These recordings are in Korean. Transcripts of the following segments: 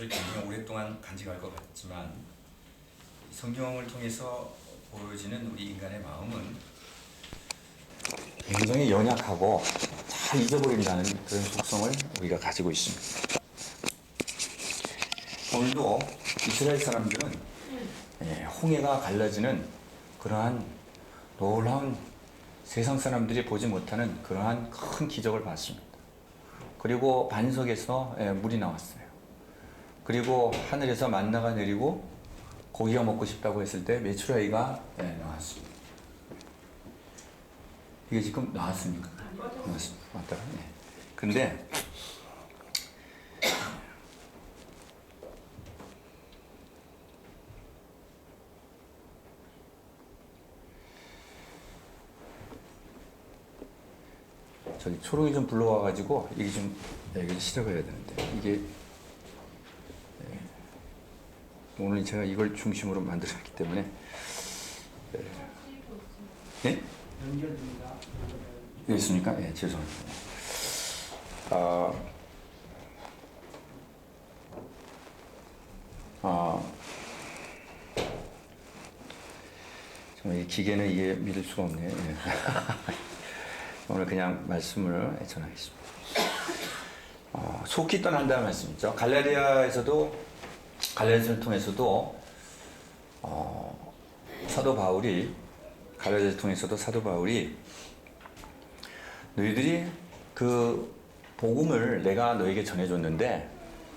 이것을 굉장히 오랫동안 간직할 것 같지만 성경을 통해서 보여지는 우리 인간의 마음은 굉장히 연약하고 잘 잊어버린다는 그런 속성을 우리가 가지고 있습니다. 오늘도 이스라엘 사람들은 홍해가 갈라지는 그러한 놀라운 세상 사람들이 보지 못하는 그러한 큰 기적을 봤습니다. 그리고 반석에서 물이 나왔어요. 그리고 하늘에서 만나가 내리고 고기가 먹고 싶다고 했을 때 메추라기가 나왔습니다. 이게 지금 나왔습니까? 나왔습니다. 맞다가. 근데 저기 초롱이 좀 불러와가지고 이게 좀 여기 실어가야 되는데 이게 오늘 제가 이걸 중심으로 만들었기 때문에 네? 연결됩니다. 여기 있습니까? 예, 죄송합니다. 정말 이 기계는 이게 믿을 수가 없네요. 예. 오늘 그냥 말씀을 전하겠습니다. 속히 떠난다는 말씀이죠. 갈라디아서를 통해서도 사도 바울이 너희들이 그 복음을 내가 너에게 전해줬는데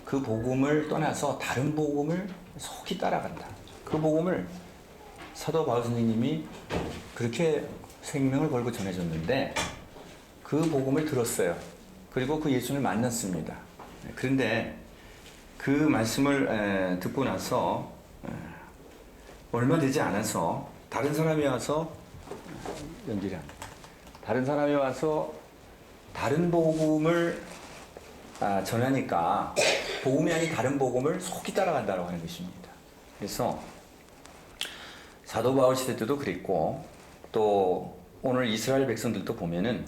그 복음을 떠나서 다른 복음을 속히 따라간다. 그 복음을 사도 바울 선생님이 그렇게 생명을 걸고 전해줬는데 그 복음을 들었어요. 그리고 그 예수님을 만났습니다. 그런데 그 말씀을 듣고 나서 얼마 되지 않아서 다른 사람이 와서 다른 복음을 전하니까 복음이 아닌 다른 복음을 속히 따라간다고 하는 것입니다. 그래서 사도 바울 시대 때도 그랬고 또 오늘 이스라엘 백성들도 보면은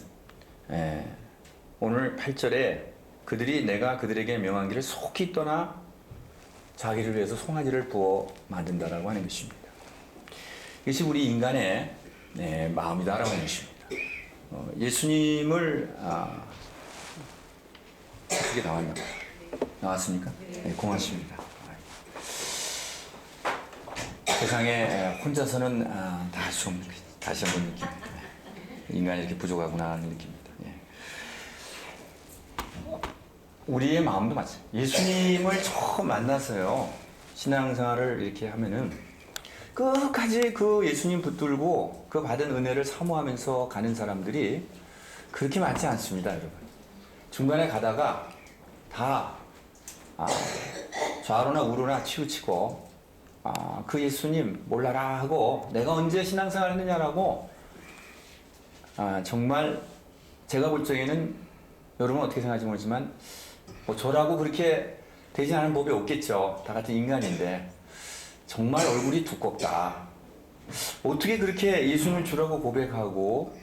오늘 8절에 그들이 내가 그들에게 명한 길을 속히 떠나 자기를 위해서 송아지를 부어 만든다라고 하는 것입니다. 이것이 우리 인간의 마음이다라고 하는 것입니다. 예수님을 어떻게 나왔습니까? 네, 고맙습니다. 세상에 혼자서는 다시 한번 느낍니다. 인간이 이렇게 부족하구나 하는 느낌입니다. 우리의 마음도 마찬가지예요. 예수님을 처음 만나서요, 신앙생활을 이렇게 하면은 끝까지 그 예수님 붙들고 그 받은 은혜를 사모하면서 가는 사람들이 그렇게 많지 않습니다, 여러분. 중간에 가다가 다 좌로나 우로나 치우치고 그 예수님 몰라라 하고 내가 언제 신앙생활 했느냐라고 정말 제가 볼 적에는 여러분은 어떻게 생각할지 모르지만 뭐 저라고 그렇게 되지 않은 법이 없겠죠. 다 같은 인간인데 정말 얼굴이 두껍다. 어떻게 그렇게 예수님을 주라고 고백하고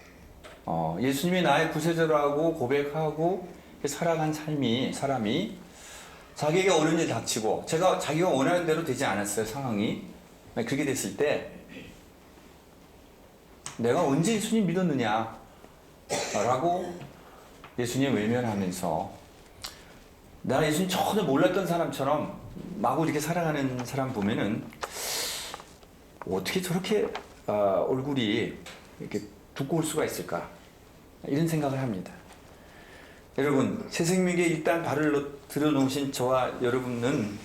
예수님이 나의 구세주라고 고백하고 살아간 사람이 자기에게 어려운 일 닥치고 자기가 원하는 대로 되지 않았어요. 상황이. 그렇게 됐을 때 내가 언제 예수님 믿었느냐 라고 예수님 외면하면서 나 예수님 전혀 몰랐던 사람처럼 마구 이렇게 살아가는 사람 보면은 어떻게 저렇게 얼굴이 이렇게 두꺼울 수가 있을까 이런 생각을 합니다. 여러분 새생명에 일단 발을 들여놓으신 저와 여러분은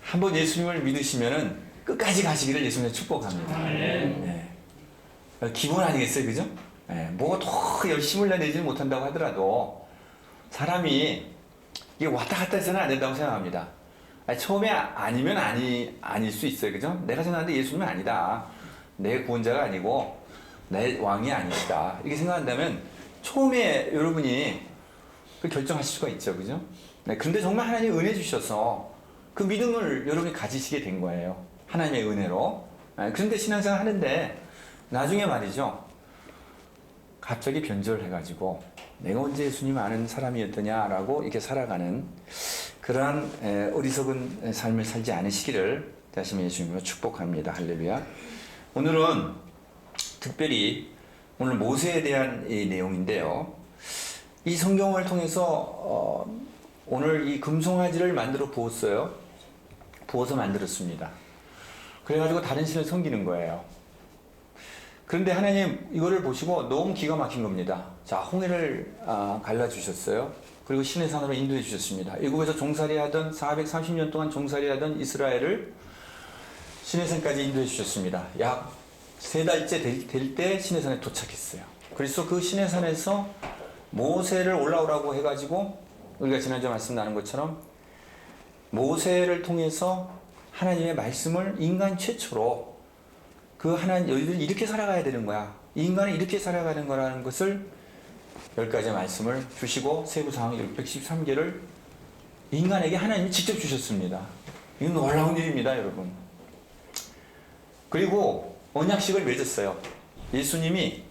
한번 예수님을 믿으시면은 끝까지 가시기를 예수님을 축복합니다. 네. 기본 아니겠어요, 그죠? 뭐 더 열심을 내지는 못한다고 하더라도 사람이 이게 왔다 갔다 해서는 안 된다고 생각합니다. 처음에 아니면 아닐 수 있어요, 그죠? 내가 생각하는데 예수님은 아니다. 내 구원자가 아니고 내 왕이 아니시다. 이렇게 생각한다면 처음에 여러분이 그 결정하실 수가 있죠, 그죠? 그런데 정말 하나님이 은혜 주셔서 그 믿음을 여러분이 가지시게 된 거예요. 하나님의 은혜로. 그런데 신앙생활 하는데 나중에 말이죠. 갑자기 변절을 해가지고 내가 언제 예수님 아는 사람이었더냐라고 이렇게 살아가는 그러한 어리석은 삶을 살지 않으시기를 다시 예수님으로 축복합니다. 할렐루야. 오늘은 특별히 오늘 모세에 대한 이 내용인데요. 이 성경을 통해서 오늘 이 금송아지를 만들어 부었어요. 부어서 만들었습니다. 그래가지고 다른 신을 섬기는 거예요. 그런데 하나님 이거를 보시고 너무 기가 막힌 겁니다. 자, 홍해를 갈라주셨어요. 그리고 신의 산으로 인도해 주셨습니다. 애굽에서 종살이 하던 430년 동안 종살이 하던 이스라엘을 신의 산까지 인도해 주셨습니다. 약 3달째 될 때 신의 산에 도착했어요. 그래서 그 신의 산에서 모세를 올라오라고 해가지고 우리가 지난주에 말씀 나눈 것처럼 모세를 통해서 하나님의 말씀을 인간 최초로 그 하나님, 너희들이 이렇게 살아가야 되는 거야. 인간은 이렇게 살아가는 거라는 것을 10가지 말씀을 주시고 세부사항 613개를 인간에게 하나님이 직접 주셨습니다. 이건 놀라운 일입니다, 여러분. 그리고 언약식을 맺었어요. 예수님이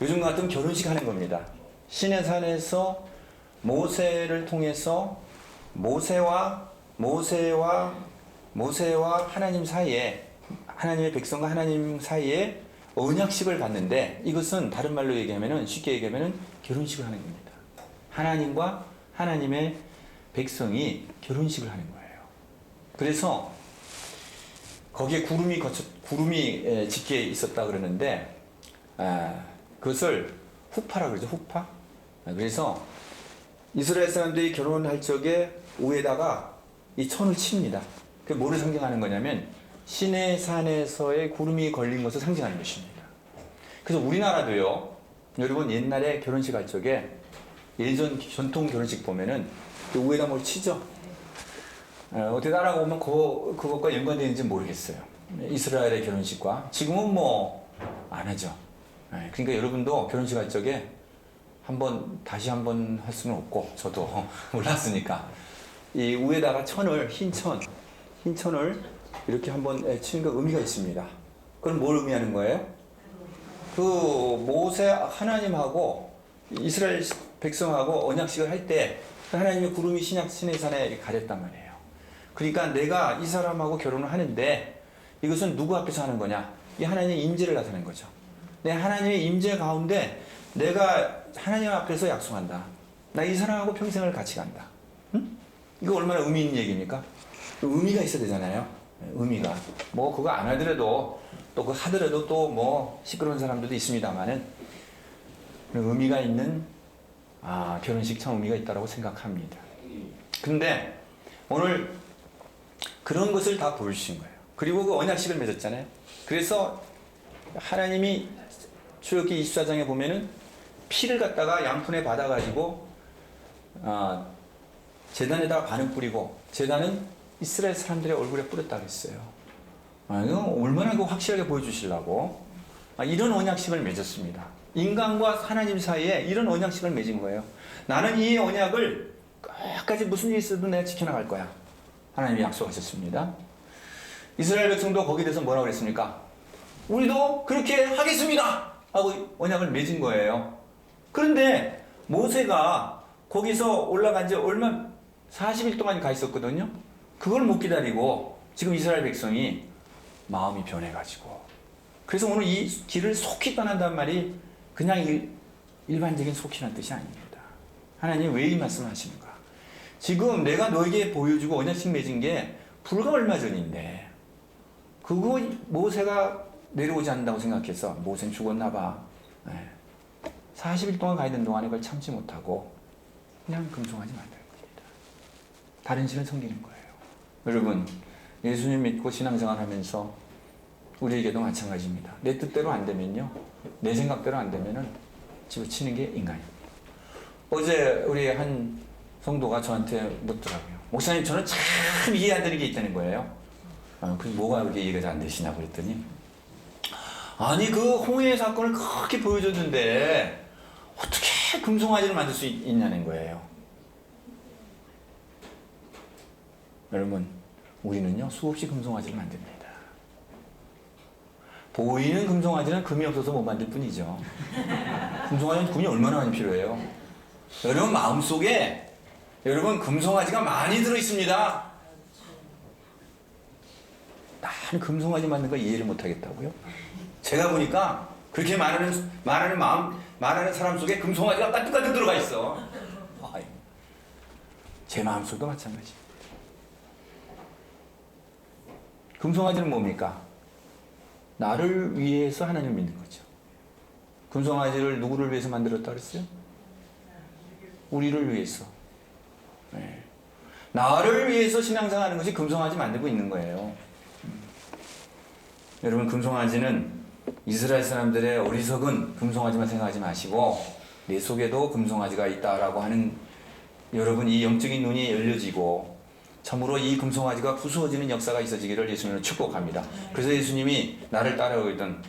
요즘 같은 결혼식 하는 겁니다. 신의 산에서 모세를 통해서 모세와 하나님 사이에, 하나님의 백성과 하나님 사이에 언약식을 갖는데, 이것은 다른 말로 얘기하면은, 쉽게 얘기하면은 결혼식을 하는 겁니다. 하나님과 하나님의 백성이 결혼식을 하는 거예요. 그래서 거기에 구름이 짙게 있었다 그러는데, 그것을 후파라 그러죠. 후파. 그래서 이스라엘 사람들이 결혼할 적에 위에다가 이 천을 칩니다. 그게 뭐를 상징하는 거냐면 신의 산에서의 구름이 걸린 것을 상징하는 것입니다. 그래서 우리나라도요, 여러분 옛날에 결혼식 할 적에 예전 전통 결혼식 보면은 그 위에다 뭘 치죠. 어떻게 따라오면 그것과 연관되는지 모르겠어요. 이스라엘의 결혼식과. 지금은 뭐 안 하죠. 그러니까 여러분도 결혼식 할 적에 다시 한번 할 수는 없고, 저도 몰랐으니까 이 위에다가 흰 천을 이렇게 한번 치는 거 의미가 있습니다. 그럼 뭘 의미하는 거예요? 그 모세 하나님하고 이스라엘 백성하고 언약식을 할 때 하나님의 구름이 신의 산에 가렸단 말이에요. 그러니까 내가 이 사람하고 결혼을 하는데 이것은 누구 앞에서 하는 거냐? 이 하나님의 임재를 나타내는 거죠. 내 하나님의 임재 가운데 내가 하나님 앞에서 약속한다. 나 이 사람하고 평생을 같이 간다. 응? 이거 얼마나 의미 있는 얘기입니까? 의미가 있어야 되잖아요. 의미가. 뭐 그거 안 하더라도 또 그거 하더라도 또 뭐 시끄러운 사람들도 있습니다만은 의미가 있는 결혼식 참 의미가 있다고 생각합니다. 근데 오늘 그런 것을 다 보여주신 거예요. 그리고 그 언약식을 맺었잖아요. 그래서 하나님이 출애굽기 24장에 보면은 피를 갖다가 양푼에 받아가지고 제단에다가 반을 뿌리고, 제단은 이스라엘 사람들의 얼굴에 뿌렸다 그랬어요. 이거 얼마나 확실하게 보여주시려고 이런 언약식을 맺었습니다. 인간과 하나님 사이에 이런 언약식을 맺은 거예요. 나는 이 언약을 끝까지 무슨 일이 있어도 내가 지켜나갈 거야. 하나님이 약속하셨습니다. 이스라엘 백성도 거기에 대해서 뭐라고 그랬습니까? 우리도 그렇게 하겠습니다 하고 언약을 맺은 거예요. 그런데 모세가 거기서 올라간 지 40일 동안 가 있었거든요. 그걸 못 기다리고 지금 이스라엘 백성이 마음이 변해가지고, 그래서 오늘 이 길을 속히 떠난다는 말이 그냥 일반적인 속히란 뜻이 아닙니다. 하나님 왜 이 말씀을 하시는가? 지금 내가 너에게 보여주고 언약식 맺은 게 불과 얼마 전인데 그거 모세가 내려오지 않는다고 생각해서 모세는 죽었나 봐. 40일 동안 가야 되는 동안에 그걸 참지 못하고 그냥 금송아지 만드는 겁니다. 다른 신을 섬기는 거예요. 여러분, 예수님 믿고 신앙생활 하면서 우리에게도 마찬가지입니다. 내 뜻대로 안 되면요, 내 생각대로 안 되면은 집어치는 게 인간입니다. 어제 우리 한 성도가 저한테 묻더라고요. 목사님, 저는 참 이해 안 되는 게 있다는 거예요. 그 뭐가 그렇게 이해가 안 되시냐고 그랬더니, 아니 그 홍해 사건을 그렇게 보여줬는데 어떻게 금송아지를 만들 수 있냐는 거예요. 여러분, 우리는요 수없이 금송아지를 만듭니다. 보이는 금송아지는 금이 없어서 못 만들 뿐이죠. 금송아지는 금이 얼마나 많이 필요해요. 여러분 마음속에 여러분, 금송아지가 많이 들어있습니다. 나는 금송아지 만든 거 이해를 못하겠다고요? 제가 보니까 그렇게 말하는 사람 속에 금송아지가 가득가득 들어가 있어. 제 마음속도 마찬가지. 금송아지는 뭡니까? 나를 위해서 하나님을 믿는 거죠. 금송아지를 누구를 위해서 만들었다 그랬어요? 우리를 위해서. 네. 나를 위해서 신앙생활하는 것이 금송아지 만들고 있는 거예요. 여러분, 금송아지는 이스라엘 사람들의 어리석은 금송아지만 생각하지 마시고 내 속에도 금송아지가 있다라고 하는, 여러분, 이 영적인 눈이 열려지고 참으로 이 금송아지가 부수어지는 역사가 있어지기를 예수님은 축복합니다. 그래서 예수님이 나를 따라오던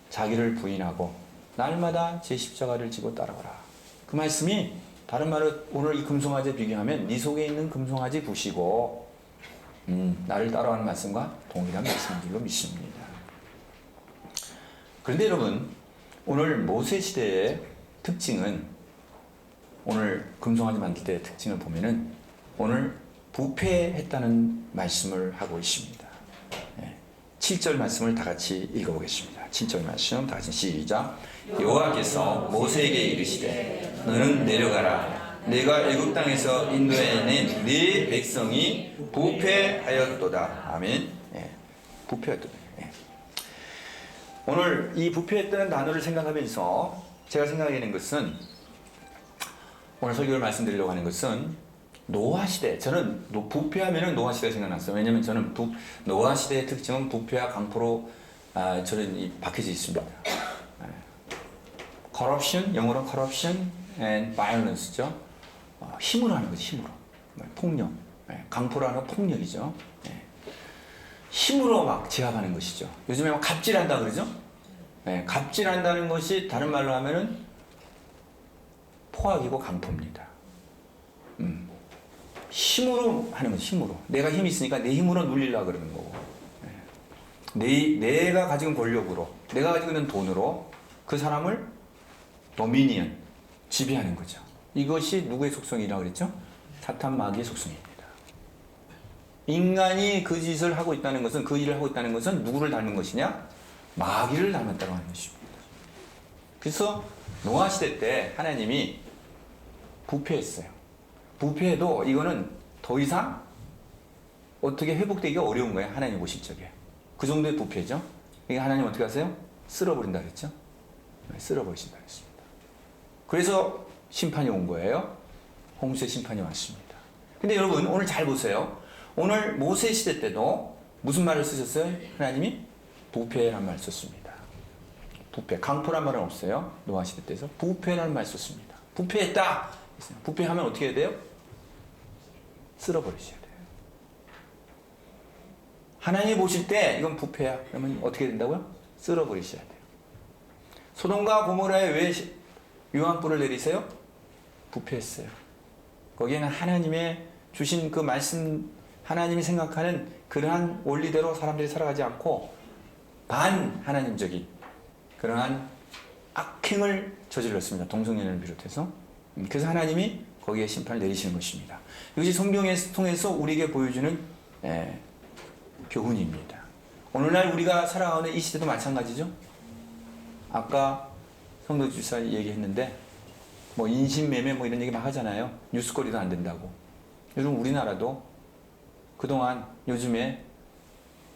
자기를 부인하고 날마다 제 십자가를 지고 따라오라. 그 말씀이 다른 말로 오늘 이 금송아지에 비교하면 네 속에 있는 금송아지 부시고 나를 따라오는 말씀과 동일한 말씀인 줄로 믿습니다. 그런데 여러분, 오늘 모세 시대의 특징은, 오늘 금송아지 만들 때의 특징을 보면은 오늘 부패했다는 말씀을 하고 있습니다. 7절 말씀을 다 같이 읽어보겠습니다. 7절 말씀 다 같이 시작. 여호와께서 모세에게 이르시되 너는 내려가라. 내가 애굽 땅에서 인도해낸 네 백성이 부패하였도다. 아멘. 부패하였도다. 오늘 이 부패했다는 단어를 생각하면서 제가 생각하는 것은, 오늘 설교를 말씀드리려고 하는 것은 노아 시대. 저는 부패하면은 노아 시대 생각났어요. 왜냐면 저는 노아 시대의 특징은 부패와 강포로 저는 박혀져 있습니다. corruption, 영어로 corruption and violence죠. 힘으로 하는 거지, 힘으로. 폭력. 강포라는 건 폭력이죠. 힘으로 막 제압하는 것이죠. 요즘에 막 갑질한다 그러죠. 갑질한다는 것이 다른 말로 하면은 포악이고 강포입니다. 힘으로 하는 거지, 힘으로. 내가 힘이 있으니까 내 힘으로 눌리려고 그러는 거고. 내가 가지고 있는 권력으로, 내가 가지고 있는 돈으로 그 사람을 도미니언, 지배하는 거죠. 이것이 누구의 속성이라고 그랬죠? 사탄 마귀의 속성입니다. 인간이 그 짓을 하고 있다는 것은, 그 일을 하고 있다는 것은 누구를 닮은 것이냐? 마귀를 닮았다고 하는 것입니다. 그래서 노아 시대 때 하나님이 부패했어요. 부패해도 이거는 더 이상 어떻게 회복되기가 어려운 거예요. 하나님 보실 적에. 그 정도의 부패죠. 이게 하나님 어떻게 하세요? 쓸어버린다 그랬죠? 쓸어버리신다 그랬습니다. 그래서 심판이 온 거예요. 홍수의 심판이 왔습니다. 근데 여러분, 오늘 잘 보세요. 오늘 모세 시대 때도 무슨 말을 쓰셨어요? 하나님이 부패라는 말을 썼습니다. 부패, 강포란 말은 없어요. 노아 시대 때에서 부패라는 말을 썼습니다. 부패했다. 부패하면 어떻게 해야 돼요? 쓸어버리셔야 돼요. 하나님이 보실 때 이건 부패야. 그러면 어떻게 된다고요? 쓸어버리셔야 돼요. 소돔과 고모라에 왜 유황불을 내리세요? 부패했어요. 거기에는 하나님의 주신 그 말씀, 하나님이 생각하는 그러한 원리대로 사람들이 살아가지 않고 반 하나님적인 그러한 악행을 저질렀습니다. 동성연애를 비롯해서. 그래서 하나님이 거기에 심판을 내리시는 것입니다. 이것이 성경에 통해서 우리에게 보여주는 교훈입니다. 오늘날 우리가 살아가는 이 시대도 마찬가지죠. 아까 성도주사 얘기했는데 뭐 인신매매 뭐 이런 얘기 막 하잖아요. 뉴스거리도 안 된다고. 여러분, 우리나라도 그동안 요즘에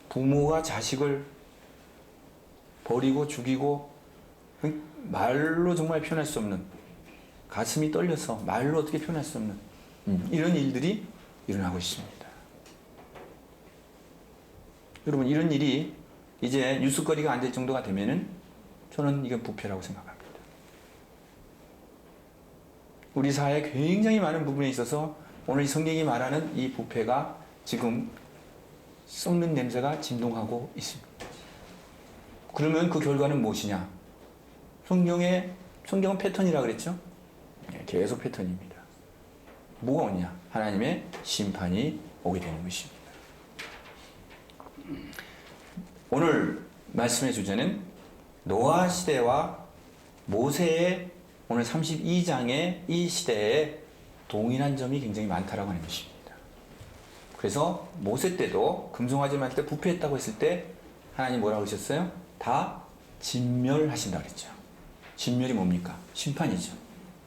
부모가 자식을 버리고 죽이고 말로 정말 표현할 수 없는, 가슴이 떨려서 말로 어떻게 표현할 수 없는 이런 일들이 일어나고 있습니다. 여러분, 이런 일이 이제 뉴스거리가 안 될 정도가 되면은 저는 이건 부패라고 생각합니다. 우리 사회에 굉장히 많은 부분에 있어서 오늘 성경이 말하는 이 부패가 지금 썩는 냄새가 진동하고 있습니다. 그러면 그 결과는 무엇이냐? 성경은 패턴이라 그랬죠? 계속 패턴입니다. 뭐가 오냐? 하나님의 심판이 오게 되는 것입니다. 오늘 말씀의 주제는 노아 시대와 모세의 오늘 32장의 이 시대의 동일한 점이 굉장히 많다라고 하는 것입니다. 그래서 모세 때도 금송아지만 때 부패했다고 했을 때 하나님 뭐라고 하셨어요? 다 진멸하신다 그랬죠. 진멸이 뭡니까? 심판이죠.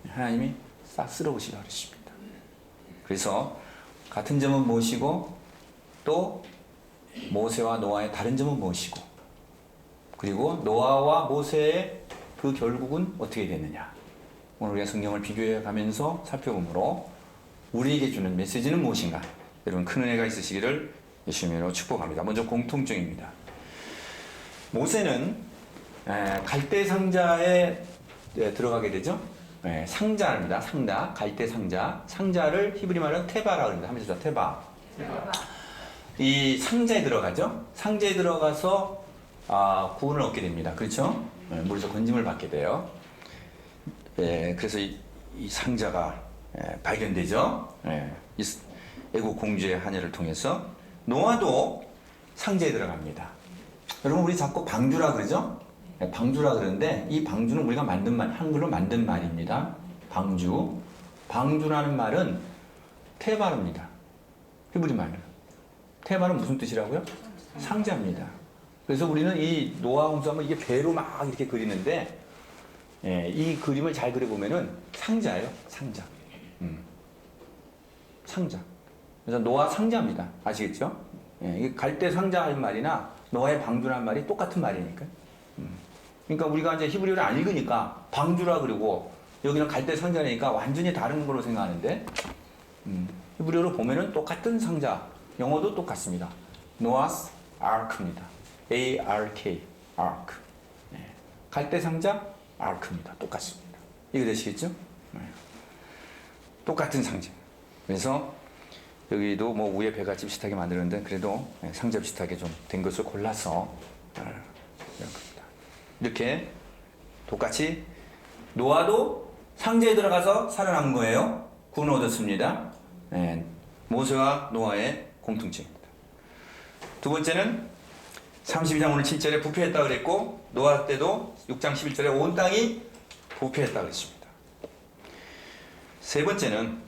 하나님이 싹 쓸어오시라 그러십니다. 그래서 같은 점은 무엇이고 또 모세와 노아의 다른 점은 무엇이고 그리고 노아와 모세의 그 결국은 어떻게 되느냐. 오늘 우리가 성경을 비교해 가면서 살펴보므로 우리에게 주는 메시지는 무엇인가. 여러분 큰 은혜가 있으시기를 예수님으로 축복합니다. 먼저 공통점입니다. 모세는 갈대 상자에 들어가게 되죠. 상자입니다. 상자, 갈대 상자. 상자를 히브리 말로 테바라고 합니다. 한번 해주세요. 테바. 이 상자에 들어가죠. 상자에 들어가서 구원을 얻게 됩니다. 그렇죠? 물에서 건짐을 받게 돼요. 그래서 이 상자가 발견되죠. 애국 공주의 하녀를 통해서 노아도 상자에 들어갑니다. 여러분 우리 자꾸 방주라 그러죠? 방주라 그러는데 이 방주는 우리가 만든 말, 한글로 만든 말입니다. 방주. 방주라는 말은 테바르입니다. 히브리 말은. 테바는 무슨 뜻이라고요? 상자입니다. 그래서 우리는 이 노아 홍수하면 이게 배로 막 이렇게 그리는데 이 그림을 잘 그려보면은 상자예요. 상자. 상자. 그래서 노아 상자입니다. 아시겠죠? 이게 갈대 상자 할 말이나 노아의 방주라는 말이 똑같은 말이니까. 그러니까 우리가 이제 히브리어를 안 읽으니까 방주라 그러고 여기는 갈대 상자니까 완전히 다른 걸로 생각하는데 히브리어로 보면은 똑같은 상자. 영어도 똑같습니다. 노아스 아크입니다. A-R-K, 아크. 갈대 상자, 아크입니다. 똑같습니다. 이거 되시겠죠? 똑같은 상자. 그래서 여기도 뭐 위에 배가 비슷하게 만드는데 그래도 상자 비슷하게 좀 된 것을 골라서 이렇게 똑같이 노아도 상자에 들어가서 살아남은 거예요. 구원 얻었습니다. 모세와 노아의 공통점입니다. 두 번째는 32장 오늘 7절에 부패했다 그랬고 노아 때도 6장 11절에 온 땅이 부패했다 그랬습니다. 세 번째는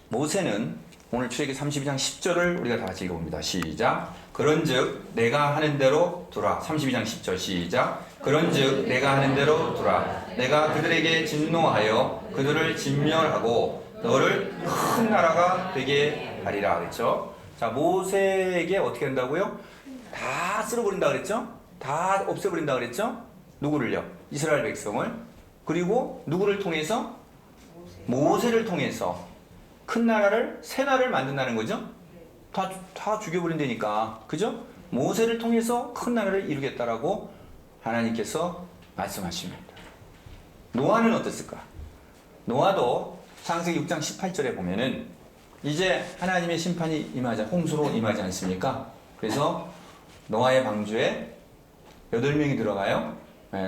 모세는 오늘 출애굽기 32장 10절을 우리가 다 같이 읽어봅니다. 시작. 그런즉 내가 하는 대로 두라. 32장 10절 시작. 그런즉 내가 하는 대로 두라. 내가 그들에게 진노하여 그들을 진멸하고 너를 큰 나라가 되게 하리라 그랬죠. 자, 모세에게 어떻게 한다고요? 다 쓸어버린다 그랬죠? 다 없애버린다 그랬죠? 누구를요? 이스라엘 백성을. 그리고 누구를 통해서? 모세를 통해서 큰 나라를, 새 나라를 만든다는 거죠? 다 죽여버린다니까. 그죠? 모세를 통해서 큰 나라를 이루겠다라고 하나님께서 말씀하십니다. 노아는 어땠을까? 노아도 창세기 6장 18절에 보면은 이제 하나님의 심판이 임하자, 홍수로 임하지 않습니까? 그래서 노아의 방주에 8명이 들어가요.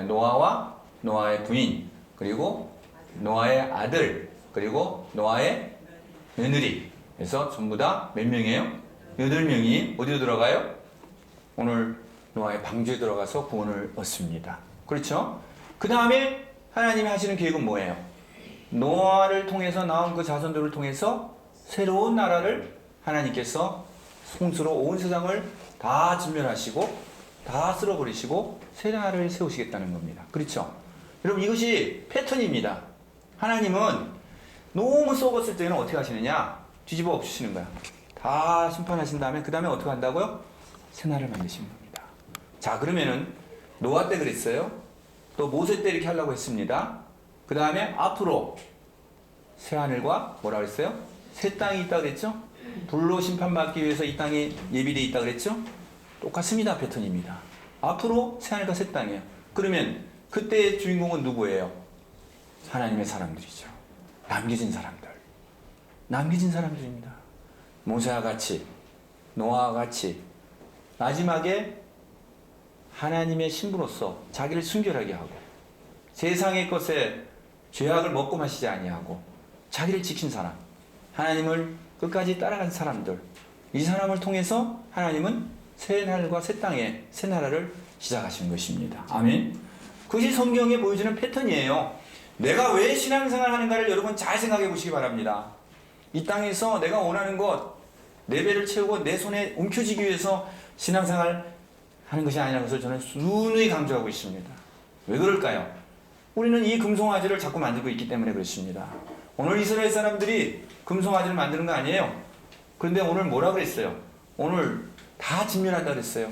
노아와 노아의 부인, 그리고 노아의 아들, 그리고 노아의 며느리. 그래서 전부 다 몇 명이에요? 8명이 어디로 들어가요? 오늘 노아의 방주에 들어가서 구원을 얻습니다. 그렇죠? 그 다음에 하나님이 하시는 계획은 뭐예요? 노아를 통해서 나온 그 자손들을 통해서 새로운 나라를 하나님께서 홍수로 온 세상을 다 진멸하시고 다 쓸어버리시고 새 나라를 세우시겠다는 겁니다. 그렇죠? 여러분 이것이 패턴입니다. 하나님은 너무 썩었을 때는 어떻게 하시느냐? 뒤집어 엎으시는 거야. 다 심판하신 다음에 그 다음에 어떻게 한다고요? 새 나라를 만드시는 겁니다. 자, 그러면은 노아 때 그랬어요. 또 모세 때 이렇게 하려고 했습니다. 그 다음에 앞으로 새 하늘과 뭐라 그랬어요? 새 땅이 있다 그랬죠? 불로 심판받기 위해서 이 땅이 예비되어 있다 그랬죠? 똑같습니다. 패턴입니다. 앞으로 새 하늘과 새 땅이에요. 그러면 그때의 주인공은 누구예요? 하나님의 사람들이죠. 남겨진 사람들. 남겨진 사람들입니다. 모세와 같이, 노아와 같이 마지막에 하나님의 신부로서 자기를 순결하게 하고 세상의 것에 죄악을 먹고 마시지 아니하고 자기를 지킨 사람, 하나님을 끝까지 따라간 사람들, 이 사람을 통해서 하나님은 새 하늘과 새 땅에 새 나라를 시작하신 것입니다. 아멘. 그것이 성경에 보여주는 패턴이에요. 내가 왜 신앙생활 하는가를 여러분 잘 생각해 보시기 바랍니다. 이 땅에서 내가 원하는 것, 내 배를 채우고 내 손에 움켜쥐기 위해서 신앙생활 하는 것이 아니라는 것을 저는 누누이 강조하고 있습니다. 왜 그럴까요? 우리는 이 금송아지를 자꾸 만들고 있기 때문에 그렇습니다. 오늘 이스라엘 사람들이 금송아지를 만드는 거 아니에요. 그런데 오늘 뭐라 그랬어요? 오늘 다 진멸한다 그랬어요.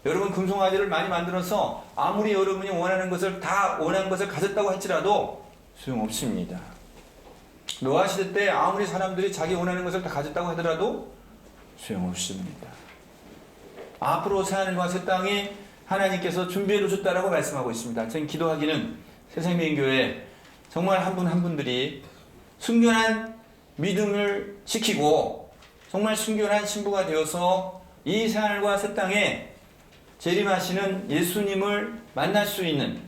여러분 금송아지를 많이 만들어서 아무리 여러분이 원하는 것을 다 원하는 것을 가졌다고 할지라도 소용없습니다. 노아 시대 때 아무리 사람들이 자기 원하는 것을 다 가졌다고 하더라도 소용없습니다. 앞으로 새하늘과 새 땅이 하나님께서 준비해 놓으셨다라고 말씀하고 있습니다. 저는 기도하기는 새생명교회 정말 한 분 한 분들이 순결한 믿음을 지키고 정말 순결한 신부가 되어서 이 새하늘과 새 땅에 재림하시는 예수님을 만날 수 있는,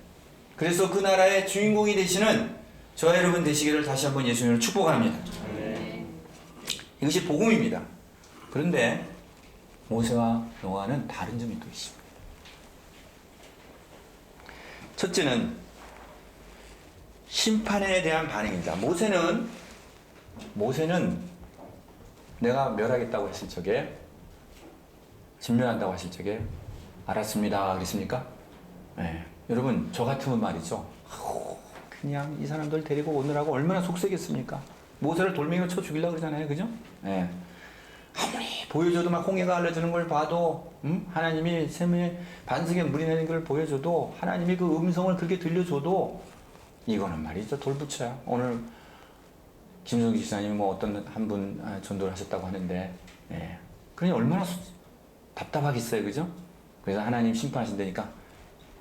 그래서 그 나라의 주인공이 되시는 저와 여러분 되시기를 다시 한번 예수님을 축복합니다. 이것이 복음입니다. 그런데 모세와 노아는 다른 점이 또 있습니다. 첫째는 심판에 대한 반응입니다. 모세는 내가 멸하겠다고 했을 적에, 진멸한다고 하실 적에 알았습니다 그랬습니까? 네. 여러분 저 같으면 말이죠, 그냥 이 사람들 데리고 오느라고 얼마나 속쓰겠습니까? 모세를 돌멩이로 쳐 죽이려고 그러잖아요, 그죠? 네. 아무리 보여줘도 막 홍해가 알려주는 걸 봐도, 하나님이 샘에 반석에 물이 내리는 걸 보여줘도, 하나님이 그 음성을 그렇게 들려줘도 이거는 말이죠 돌부처야. 오늘 김성기 지사님이 뭐 어떤 한 분 전도를 하셨다고 하는데, 예. 그러니 얼마나 답답하겠어요, 그죠? 그래서 하나님 심판하신다니까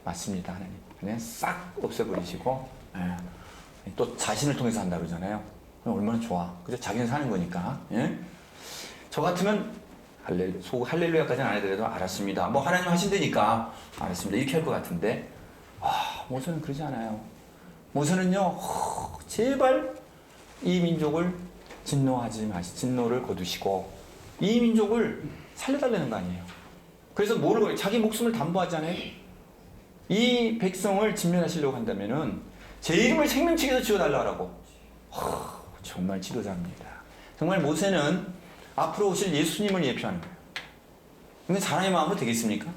맞습니다. 하나님 그냥 싹 없애버리시고, 예. 또 자신을 통해서 한다 그러잖아요. 얼마나 좋아, 그죠? 자기는 사는 거니까. 예? 저 같으면 할렐루야까지는 안 해도 알았습니다, 뭐 하나님 하신다니까 알았습니다, 이렇게 할 것 같은데, 모세는 그러지 않아요. 모세는요, 제발 이 민족을 진노를 거두시고 이 민족을 살려달라는 거 아니에요. 그래서 뭐를, 자기 목숨을 담보하잖아요. 이 백성을 진멸하시려고 한다면은 제 이름을 생명책에서 지워달라고. 정말 지도자입니다. 정말 모세는 앞으로 오실 예수님을 예표하는 거예요. 근데 사람의 마음으로 되겠습니까?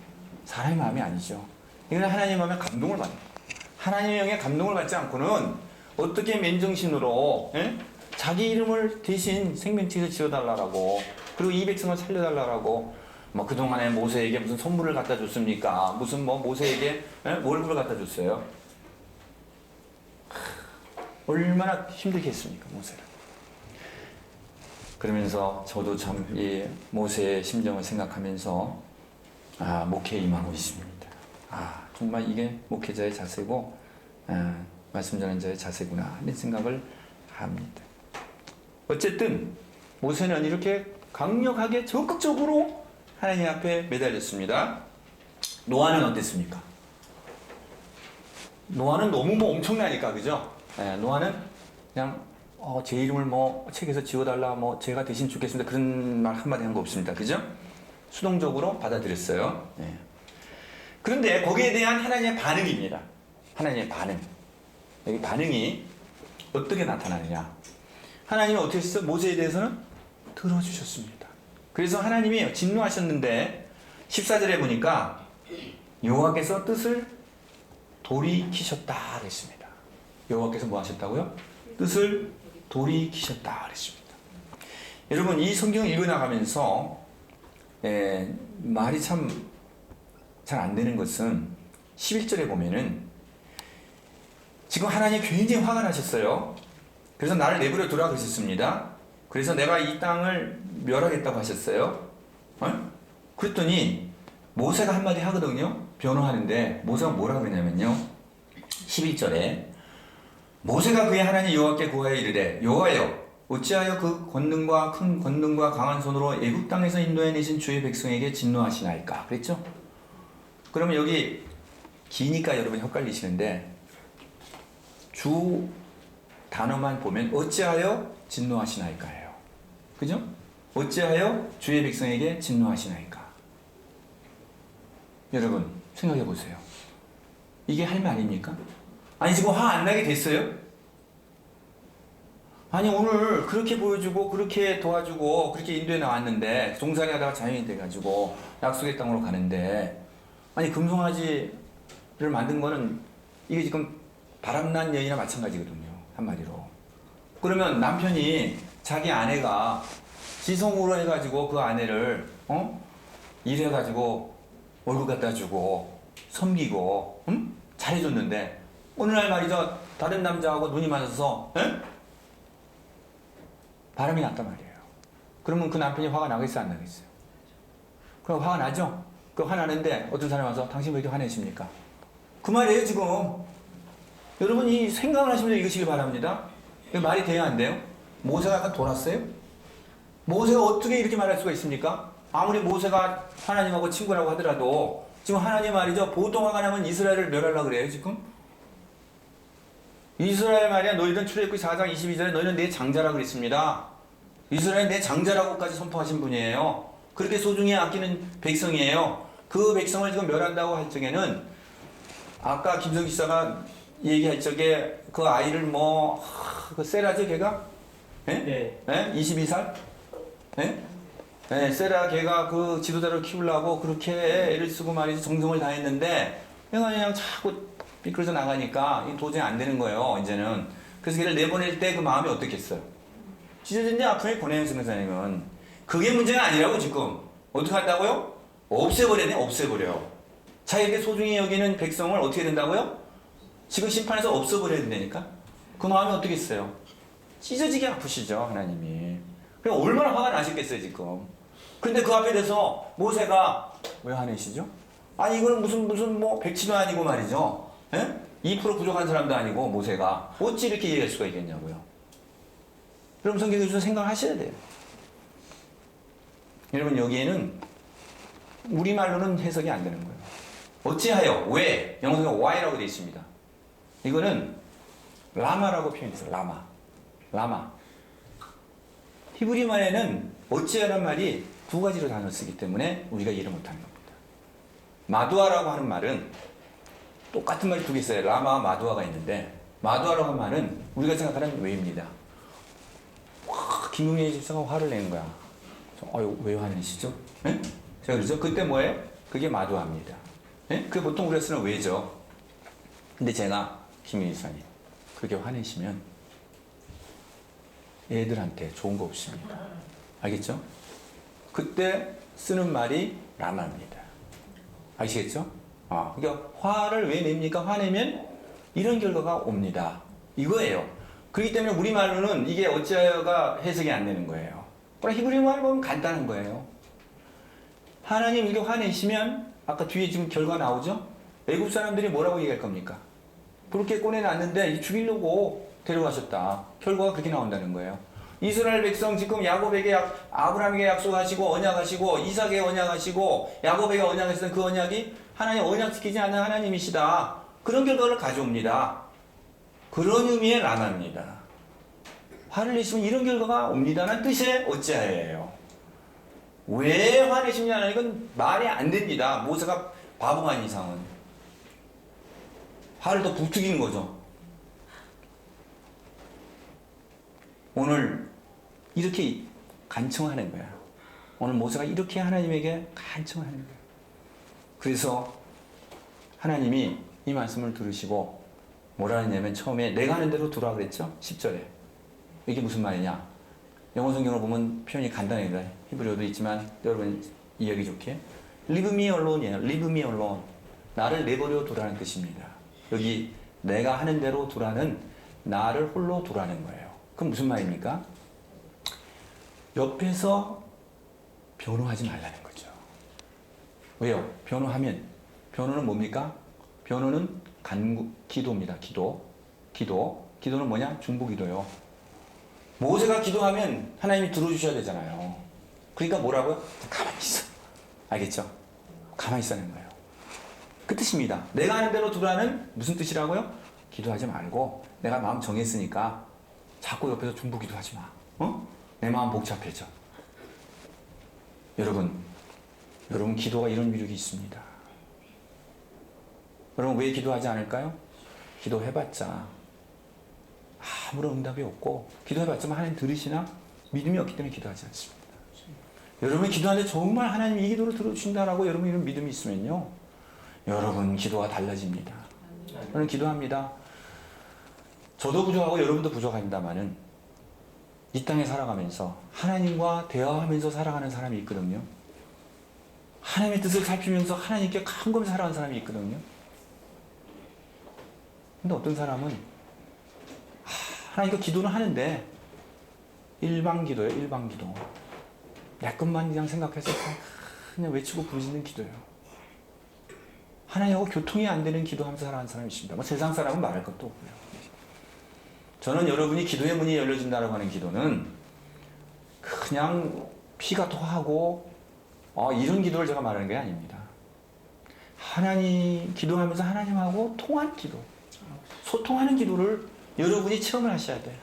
사람의 마음이 아니죠. 이건 하나님의 마음에 감동을 받는 거예요. 하나님의 영에 감동을 받지 않고는 어떻게 맨정신으로, 예? 자기 이름을 대신 생명책에서 지어달라고, 그리고 이 백성을 살려달라고, 뭐 그동안에 모세에게 무슨 선물을 갖다 줬습니까? 무슨 뭐 모세에게 월급을 갖다 줬어요? 얼마나 힘들겠습니까, 모세를. 그러면서 저도 참 이 모세의 심정을 생각하면서 목회에 임하고 있습니다. 정말 이게 목회자의 자세고 말씀 전하는 자의 자세구나 하는 생각을 합니다. 어쨌든 모세는 이렇게 강력하게 적극적으로 하나님 앞에 매달렸습니다. 노아는 어땠습니까? 노아는 너무 뭐 엄청나니까, 그죠? 노아는 그냥 제 이름을 뭐 책에서 지워달라, 뭐 제가 대신 죽겠습니다, 그런 말 한마디 한 거 없습니다, 그죠? 수동적으로 받아들였어요. 그런데 거기에 대한 하나님의 반응입니다. 하나님의 반응. 여기 반응이 어떻게 나타나느냐? 하나님이 어떻게 했어요? 모세에 대해서는 들어주셨습니다. 그래서 하나님이 진노하셨는데 14절에 보니까 여호와께서 뜻을 돌이키셨다 그랬습니다. 여호와께서 뭐 하셨다고요? 뜻을 돌이키셨다 그랬습니다. 여러분 이 성경을 읽어나가면서 말이 참 잘 안 되는 것은 11절에 보면은 지금 하나님 굉장히 화가 나셨어요. 그래서 나를 내버려 두라 그러셨습니다. 그래서 내가 이 땅을 멸하겠다고 하셨어요. 그랬더니 모세가 한마디 하거든요. 변호하는데 모세가 뭐라 그러냐면요, 11절에 모세가 그의 하나님 여호와께 구하여 이르되, 여호와여 어찌하여 그 권능과 큰 권능과 강한 손으로 애굽 땅에서 인도해 내신 주의 백성에게 진노하시나이까 그랬죠? 그러면 여기 기니까 여러분 헷갈리시는데 주 단어만 보면 어찌하여 진노하시나이까예요. 그죠? 어찌하여 주의 백성에게 진노하시나이까. 여러분 생각해 보세요. 이게 할 말입니까? 아니 지금 화 안 나게 됐어요? 아니 오늘 그렇게 보여주고 그렇게 도와주고 그렇게 인도해 나왔는데 종살이 하다가 자연이 돼가지고 약속의 땅으로 가는데 아니 금송아지를 만든 거는 이게 지금 바람난 여인이나 마찬가지거든요. 한마디로. 그러면 남편이 자기 아내가 지성으로 해가지고 그 아내를 일해가지고 월급 갖다 주고 섬기고 잘해줬는데 어느 날 말이죠. 다른 남자하고 눈이 맞아서 바람이 났단 말이에요. 그러면 그 남편이 화가 나겠어요? 안 나겠어요? 그럼 화가 나죠? 그 화나는데 어떤 사람이 와서 당신 왜 이렇게 화내십니까? 그 말이에요 지금. 여러분이 생각을 하시면 이것이길 바랍니다. 이거 말이 돼야 안 돼요? 모세가 약간 돌았어요? 모세가 어떻게 이렇게 말할 수가 있습니까? 아무리 모세가 하나님하고 친구라고 하더라도 지금 하나님 말이죠. 보통 화가 나면 이스라엘을 멸하려고 그래요 지금. 이스라엘 말이야 너희들은 출애굽기 4장 22절에 너희는 내 장자라고 그랬습니다. 이스라엘 내 장자라고까지 선포하신 분이에요. 그렇게 소중히 아끼는 백성이에요. 그 백성을 지금 멸한다고 할 적에는 아까 김성 기사가 얘기할 적에 그 아이를 그 세라죠 걔가? 예? 네. 22살? 예? 네, 세라 걔가 그 지도자를 키우려고 그렇게 애를 쓰고 말이지 정성을 다했는데 그냥 자꾸 미끄러져 나가니까 도저히 안 되는 거예요 이제는. 그래서 걔를 내보낼 때 그 마음이 어떻겠어요? 찢어졌냐 아픔에 보내는 선생님은 그게 문제가 아니라고 지금. 어떻게 한다고요? 없애버리네. 없애버려. 자기에게 소중히 여기는 백성을 어떻게 된다고요? 지금 심판에서 없애버려야 된다니까. 그 마음이 어떻겠어요? 찢어지게 아프시죠 하나님이. 그럼 얼마나 화가 나셨겠어요 지금. 근데 그 앞에 대해서 모세가 왜 화내시죠? 아니 이거는 무슨 백치도 아니고 말이죠. 2% 부족한 사람도 아니고 모세가 어찌 이렇게 얘기할 수가 있겠냐고요. 여러분 성경에 주셔서 생각하셔야 돼요. 여러분 여기에는 우리말로는 해석이 안 되는 거예요. 어찌하여, 왜, 영어성에 why라고 되어 있습니다. 이거는 라마라고 표현했어요. 라마. 히브리 말에는 어찌하라는 말이 두 가지로 단어 쓰기 때문에 우리가 이해를 못하는 겁니다. 마두아라고 하는 말은 똑같은 말이 두 개 있어요. 라마와 마두아가 있는데 마두아라고 하는 말은 우리가 생각하는 왜입니다. 김용희 집사가 화를 내는 거야. 왜 화내시죠? 네? 제가 그러죠? 그때 뭐예요? 그게 마두아입니다. 네? 그게 보통 우리가 쓰는 왜죠. 근데 제가 김용희 집사님 그렇게 화내시면 애들한테 좋은 거 없습니다. 알겠죠? 그때 쓰는 말이 라마입니다. 아시겠죠? 그러니까 화를 왜 냅니까? 화내면 이런 결과가 옵니다. 이거예요. 그렇기 때문에 우리말로는 이게 어찌하여가 해석이 안 되는 거예요. 그러나 히브리 말 보면 간단한 거예요. 하나님 이렇게 화내시면 아까 뒤에 지금 결과 나오죠? 애굽 사람들이 뭐라고 얘기할 겁니까? 그렇게 꺼내놨는데 죽이려고 데려가셨다. 결과가 그렇게 나온다는 거예요. 이스라엘 백성 지금 야곱에게 아브라함에게 약속하시고 언약하시고 이삭에게 언약하시고 야곱에게 언약했던 그 언약이 하나님 언약지키지 않는 하나님이시다. 그런 결과를 가져옵니다. 그런 의미의 라마입니다. 화를 내시면 이런 결과가 옵니다라는 뜻의 어찌하여예요. 왜 화내시냐는 건 말이 안 됩니다. 모세가 바보가 아닌 이상은. 화를 더 부추기는 거죠. 오늘 이렇게 간청하는 거야. 오늘 모세가 이렇게 하나님에게 간청하는 거야. 그래서 하나님이 이 말씀을 들으시고 뭐라 했냐면 처음에 내가 하는 대로 두라 그랬죠? 10절에. 이게 무슨 말이냐? 영어 성경을 보면 표현이 간단해요. 히브리어도 있지만 여러분 이해하기 좋게 Leave me alone이에요. Leave me alone. 나를 내버려 두라는 뜻입니다. 여기 내가 하는 대로 두라는 나를 홀로 두라는 거예요. 그럼 무슨 말입니까? 옆에서 변호하지 말라는 거죠. 왜요? 변호는 뭡니까? 변호는 기도입니다. 기도는 뭐냐? 중보기도요. 모세가 기도하면 하나님이 들어주셔야 되잖아요. 그러니까 뭐라고요? 가만히 있어. 알겠죠? 가만히 있어는 거예요. 그 뜻입니다. 내가 하는 대로 두라는 무슨 뜻이라고요? 기도하지 말고 내가 마음 정했으니까 자꾸 옆에서 중보기도 하지 마. 내 마음 복잡해져. 여러분 기도가 이런 위력이 있습니다. 여러분 왜 기도하지 않을까요? 기도해봤자 아무런 응답이 없고 기도해봤지만 하나님 들으시나? 믿음이 없기 때문에 기도하지 않습니다. 여러분이 기도하는데 정말 하나님이 이 기도를 들어주신다라고 여러분 이런 믿음이 있으면요, 여러분 기도가 달라집니다. 저는 기도합니다. 저도 부족하고 여러분도 부족합니다만은 이 땅에 살아가면서 하나님과 대화하면서 살아가는 사람이 있거든요. 하나님의 뜻을 살피면서 하나님께 간구하면서 살아가는 사람이 있거든요. 근데 어떤 사람은 하나님과 기도는 하는데 일방 기도예요. 일방 기도. 내 것만 그냥 생각해서 그냥 외치고 부르짖는 기도예요. 하나님하고 교통이 안 되는 기도하면서 살아가는 사람이 있습니다. 뭐 세상 사람은 말할 것도 없고요. 저는 여러분이 기도의 문이 열려진다고 하는 기도는 그냥 피가 토하고 이런 기도를 제가 말하는 게 아닙니다. 하나님 기도하면서 하나님하고 통한 기도, 소통하는 기도를 여러분이 체험을 하셔야 돼요.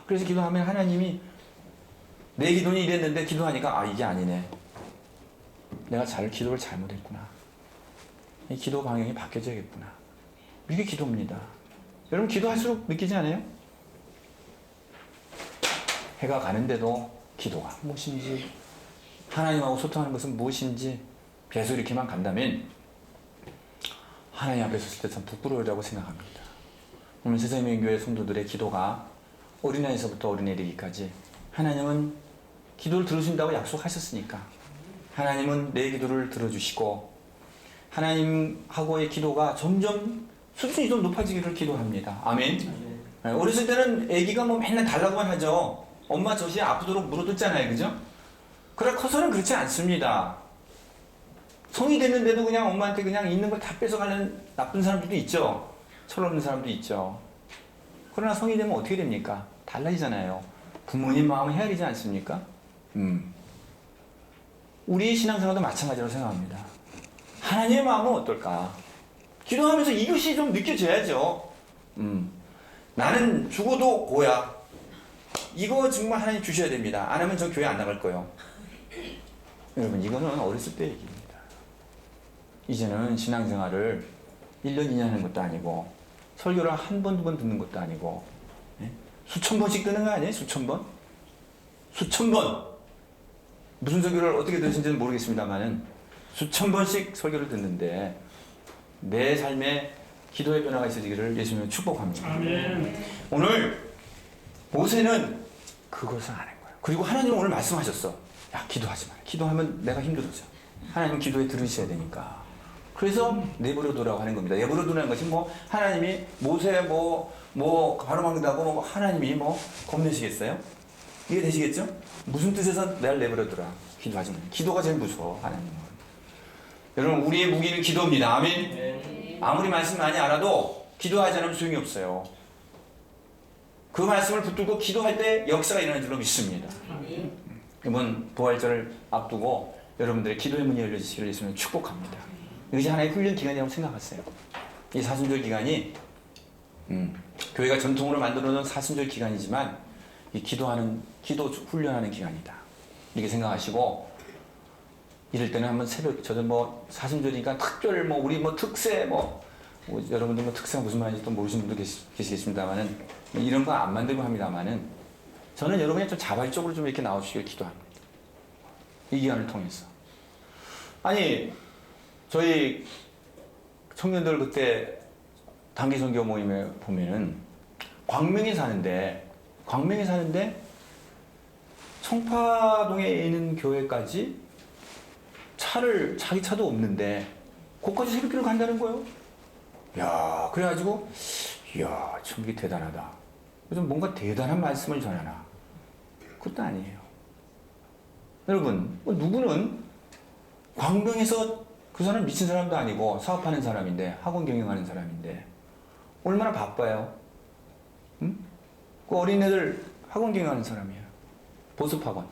그래서 기도하면 하나님이 내 기도는 이랬는데 기도하니까 이게 아니네. 내가 기도를 잘못했구나. 이 기도 방향이 바뀌어져야겠구나. 이게 기도입니다. 여러분 기도할수록 느끼지 않아요? 해가 가는데도 기도가 무엇인지, 하나님하고 소통하는 것은 무엇인지 계속 이렇게만 간다면 하나님 앞에 섰을 때 참 부끄러우리라고 생각합니다. 오늘 세상명교회 성도들의 기도가 어린아이에서부터 어린애 되기까지 하나님은 기도를 들으신다고 약속하셨으니까 하나님은 내 기도를 들어주시고 하나님하고의 기도가 점점 수준이 좀 높아지기를 기도합니다. 아멘. 어렸을 때는 아기가 뭐 맨날 달라고만 하죠. 엄마 젖이 아프도록 물어뜯잖아요. 그죠? 그러나 커서는 그렇지 않습니다. 성이 됐는데도 그냥 엄마한테 그냥 있는 걸 다 뺏어가는 나쁜 사람들도 있죠. 철없는 사람도 있죠. 그러나 성이 되면 어떻게 됩니까? 달라지잖아요. 부모님 마음은 헤아리지 않습니까? 우리 신앙생활도 마찬가지라고 생각합니다. 하나님의 마음은 어떨까? 기도하면서 이것이 좀 느껴져야죠. 나는 죽어도 고야. 이거 정말 하나님 주셔야 됩니다. 안 하면 저 교회 안 나갈 거예요. 여러분 이거는 어렸을 때 얘기입니다. 이제는 신앙생활을 1년 2년 하는 것도 아니고 설교를 한 번, 두 번 듣는 것도 아니고 수천 번씩 듣는 거 아니에요? 수천 번? 수천 번! 무슨 설교를 어떻게 들으신지는 모르겠습니다만은 수천 번씩 설교를 듣는데 내 삶에 기도의 변화가 있어지기를 예수님은 축복합니다. 아멘. 오늘 모세는 그것을 안 한 거예요. 그리고 하나님은 오늘 말씀하셨어. 야, 기도하지 마라. 기도하면 내가 힘들어져. 하나님은 기도에 들으셔야 되니까. 그래서 내버려두라고 하는 겁니다. 내버려두라는 것이 하나님이 모세 가로막는다고 하나님이 겁내시겠어요? 이게 되시겠죠? 무슨 뜻에서 나를 내버려두라. 기도하지 마. 기도가 제일 무서워, 하나님은. 여러분, 우리의 무기는 기도입니다. 아멘. 아무리 말씀 많이 알아도 기도하지 않으면 소용이 없어요. 그 말씀을 붙들고 기도할 때 역사가 일어나는 줄로 믿습니다. 이번 부활절을 앞두고 여러분들의 기도의 문이 열려지시기를 예수님은 축복합니다. 이것이 하나의 훈련 기간이라고 생각하세요. 이 사순절 기간이 교회가 전통으로 만들어놓은 사순절 기간이지만 이 기도 훈련하는 기간이다. 이렇게 생각하시고 이럴 때는 한번 저도 사순절이니까 특별 우리 특세 여러분들 특세가 무슨 말인지 또 모르시는 분도 계시겠습니다만은 이런 거 안 만들고 합니다만은 저는 여러분이 좀 자발적으로 좀 이렇게 나오시길 기도합니다. 이 기간을 통해서. 아니 저희 청년들 그때 단기 선교 모임에 보면은 광명에 사는데 청파동에 있는 교회까지 자기 차도 없는데 거기까지 새벽기를 간다는 거예요. 야, 그래가지고 참 이게 대단하다. 그래서 뭔가 대단한 말씀을 전하나? 그것도 아니에요. 여러분, 누구는 광명에서 그 사람 미친 사람도 아니고 사업하는 사람인데 학원 경영하는 사람인데 얼마나 바빠요? 응? 그 어린애들 학원 경영하는 사람이에요. 보습학원.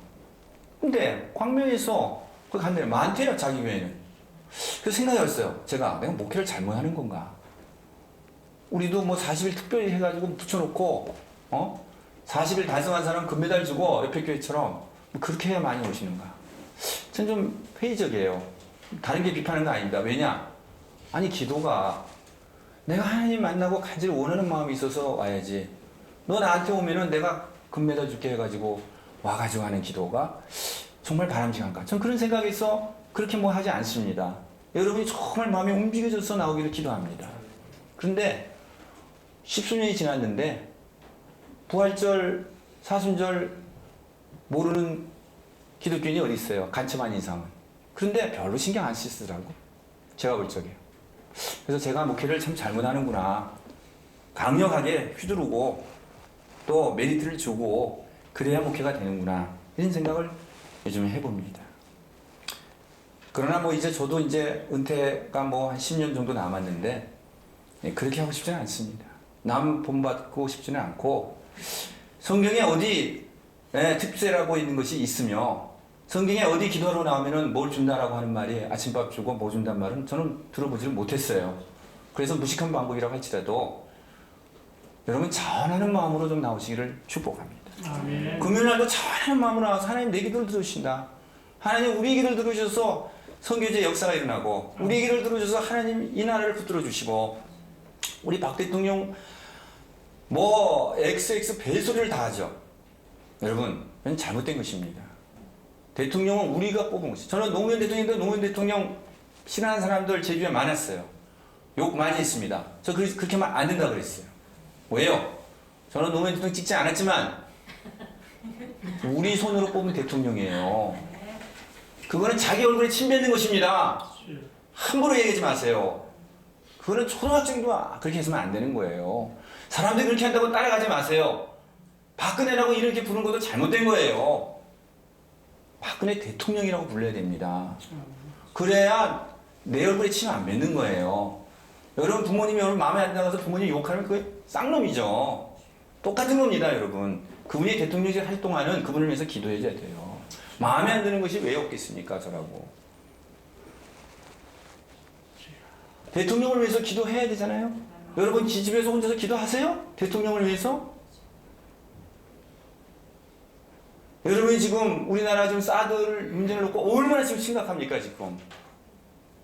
근데 광명에서 거기 간대요. 많대요, 자기 교회는. 그래서 생각해봤어요. 내가 목회를 잘못하는 건가? 우리도 40일 특별히 해가지고 붙여놓고 40일 달성한 사람 금메달 주고 옆에 교회처럼 그렇게 해야 많이 오시는가? 전 좀 회의적이에요. 다른 게 비판하는 거 아닙니다. 왜냐? 아니 기도가 내가 하나님 만나고 간절히 원하는 마음이 있어서 와야지. 너 나한테 오면은 내가 금메달 줄게 해가지고 와가지고 하는 기도가 정말 바람직한가? 전 그런 생각에서 그렇게 뭐 하지 않습니다. 여러분이 정말 마음이 움직여져서 나오기를 기도합니다. 그런데 십수년이 지났는데 부활절, 사순절 모르는 기독교인이 어디 있어요? 간첩한 이상은. 그런데 별로 신경 안 쓰시더라고. 제가 볼 적에. 그래서 제가 목회를 참 잘못하는구나. 강력하게 휘두르고 또 메리트를 주고 그래야 목회가 되는구나. 이런 생각을 요즘에 해봅니다. 그러나 뭐 이제 저도 이제 은퇴가 뭐 한 10년 정도 남았는데 그렇게 하고 싶지는 않습니다. 남 본받고 싶지는 않고 성경에 어디 특세라고 있는 것이 있으며 성경에 어디 기도하러 나오면은 뭘 준다라고 하는 말이 아침밥 주고 뭐 준단 말은 저는 들어보지를 못했어요. 그래서 무식한 방법이라고 할지라도 여러분 자원하는 마음으로 좀 나오시기를 축복합니다. 아멘. 금요일날도 자원하는 마음으로 나와서 하나님 내 기도를 들으신다. 하나님 우리 기도를 들으셔서 선교제 역사가 일어나고 우리 기도를 들으셔서 하나님 이 나라를 붙들어 주시고 우리 박 대통령 뭐 XX 별소리를 다 하죠. 여러분 그건 잘못된 것입니다. 대통령은 우리가 뽑은 것이. 저는 노무현 대통령도 노무현 대통령 싫어하는 사람들 제 주위에 많았어요. 욕 많이 했습니다. 저 그렇게 하면 안 된다고 그랬어요. 왜요? 저는 노무현 대통령 찍지 않았지만 우리 손으로 뽑은 대통령이에요. 그거는 자기 얼굴에 침 뱉는 것입니다. 함부로 얘기하지 마세요. 그거는 초등학생도 그렇게 해서는 안 되는 거예요. 사람들이 그렇게 한다고 따라가지 마세요. 박근혜라고 이렇게 부르는 것도 잘못된 거예요. 박근혜 대통령이라고 불러야 됩니다. 그래야 내 얼굴에 침 안 뱉는 거예요. 여러분 부모님이 여러분 마음에 안 들어서 부모님 욕하면 그게 쌍놈이죠. 똑같은 겁니다, 여러분. 그분이 대통령직 할 동안은 그분을 위해서 기도해줘야 돼요. 마음에 안 드는 것이 왜 없겠습니까, 저라고. 대통령을 위해서 기도해야 되잖아요. 여러분 집에서 혼자서 기도하세요? 대통령을 위해서? 여러분이 지금 우리나라 지금 사드 문제를 놓고 얼마나 지금 심각합니까 지금?